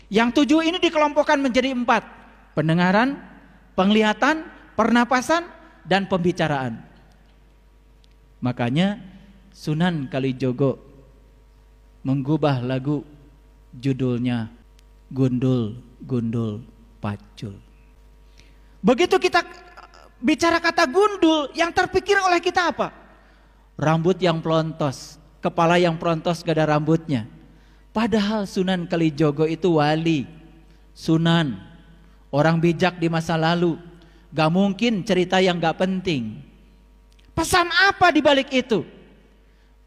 Yang 7 ini dikelompokkan menjadi 4. Pendengaran, penglihatan, pernapasan, dan pembicaraan. Makanya Sunan Kalijogo menggubah lagu judulnya Gundul Gundul Pacul. Begitu kita bicara kata gundul, yang terpikir oleh kita apa? Rambut yang pelontos, kepala yang pelontos gak ada rambutnya. Padahal Sunan Kalijogo itu wali, sunan, orang bijak di masa lalu. Gak mungkin cerita yang gak penting. Pesan apa di balik itu?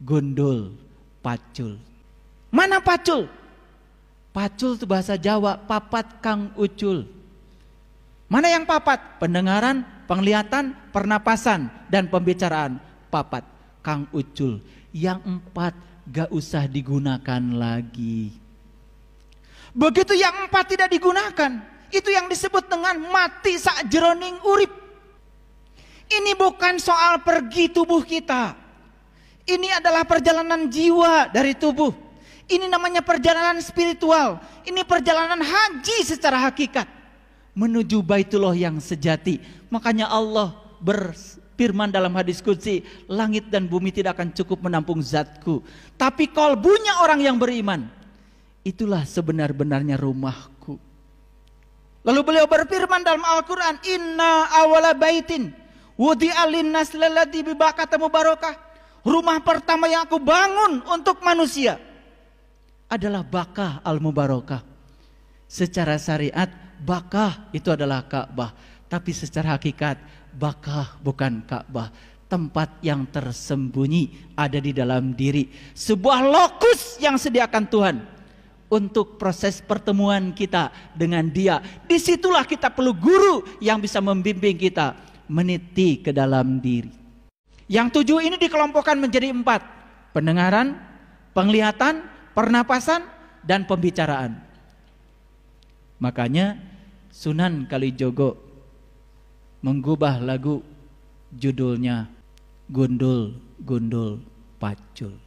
Gundul Pacul. Mana pacul? Pacul itu bahasa Jawa, papat kang ucul. Mana yang papat? Pendengaran, penglihatan, pernapasan, dan pembicaraan. Papat kang ucul. Yang 4 gak usah digunakan lagi. Begitu yang 4 tidak digunakan, itu yang disebut dengan mati sakjeroning urip. Ini bukan soal pergi tubuh kita. Ini adalah perjalanan jiwa dari tubuh. Ini namanya perjalanan spiritual. Ini perjalanan haji secara hakikat menuju Baitullah yang sejati. Makanya Allah berfirman dalam hadis qudsi, langit dan bumi tidak akan cukup menampung zatku, tapi kalbunya orang yang beriman, itulah sebenar-benarnya rumahku. Lalu beliau berfirman dalam Al-Quran, inna awala baitin wudi'a linnas lalladzi bi Bakkah mubarakah. Rumah pertama yang aku bangun untuk manusia adalah Bakkah al-Mubarakah. Secara syariat Bakkah itu adalah Ka'bah, tapi secara hakikat Bakkah bukan Ka'bah. Tempat yang tersembunyi ada di dalam diri, sebuah lokus yang sediakan Tuhan untuk proses pertemuan kita dengan Dia. Disitulah kita perlu guru yang bisa membimbing kita meniti ke dalam diri. Yang 7 ini dikelompokkan menjadi 4. Pendengaran, penglihatan, pernapasan, dan pembicaraan. Makanya Sunan Kalijogo menggubah lagu judulnya Gundul Gundul Pacul.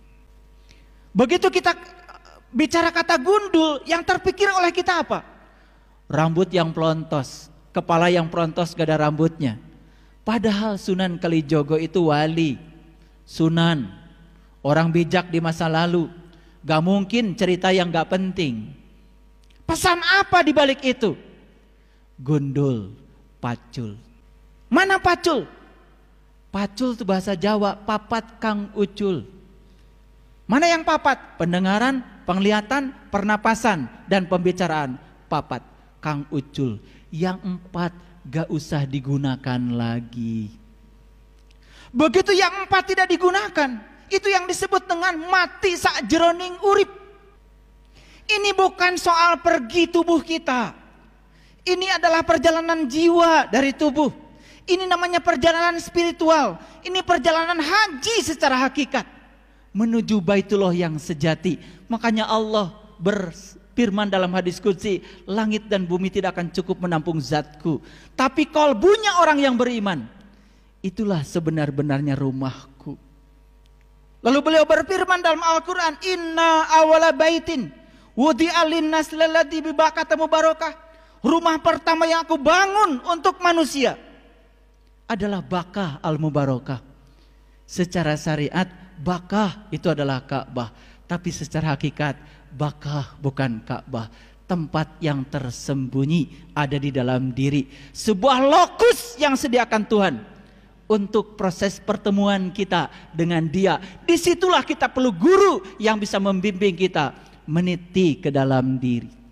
Begitu kita bicara kata gundul, yang terpikir oleh kita apa? Rambut yang pelontos, kepala yang pelontos gak ada rambutnya. Padahal Sunan Kalijogo itu wali, sunan, orang bijak di masa lalu. Gak mungkin cerita yang gak penting. Pesan apa di balik itu? Gundul Pacul. Mana pacul? Pacul itu bahasa Jawa, papat kang ucul. Mana yang papat? Pendengaran, penglihatan, pernapasan, dan pembicaraan. Papat kang ucul. Yang 4 gak usah digunakan lagi. Begitu yang 4 tidak digunakan, itu yang disebut dengan mati sakjeroning urip. Ini bukan soal pergi tubuh kita. Ini adalah perjalanan jiwa dari tubuh. Ini namanya perjalanan spiritual. Ini perjalanan haji secara hakikat menuju Baitullah yang sejati. Makanya Allah berfirman dalam hadis qudsi, langit dan bumi tidak akan cukup menampung zatku, tapi kalbunya orang yang beriman, itulah sebenar-benarnya rumahku. Lalu beliau berfirman dalam Al-Quran, inna awala baitin wudi'a linnas lalladzi bi Bakkah mubarakah. Rumah pertama yang aku bangun untuk manusia adalah Bakkah al-Mubarakah. Secara syariat Bakkah itu adalah Ka'bah, tapi secara hakikat Bakkah bukan Ka'bah. Tempat yang tersembunyi ada di dalam diri, sebuah lokus yang sediakan Tuhan untuk proses pertemuan kita dengan Dia. Disitulah kita perlu guru yang bisa membimbing kita meniti ke dalam diri.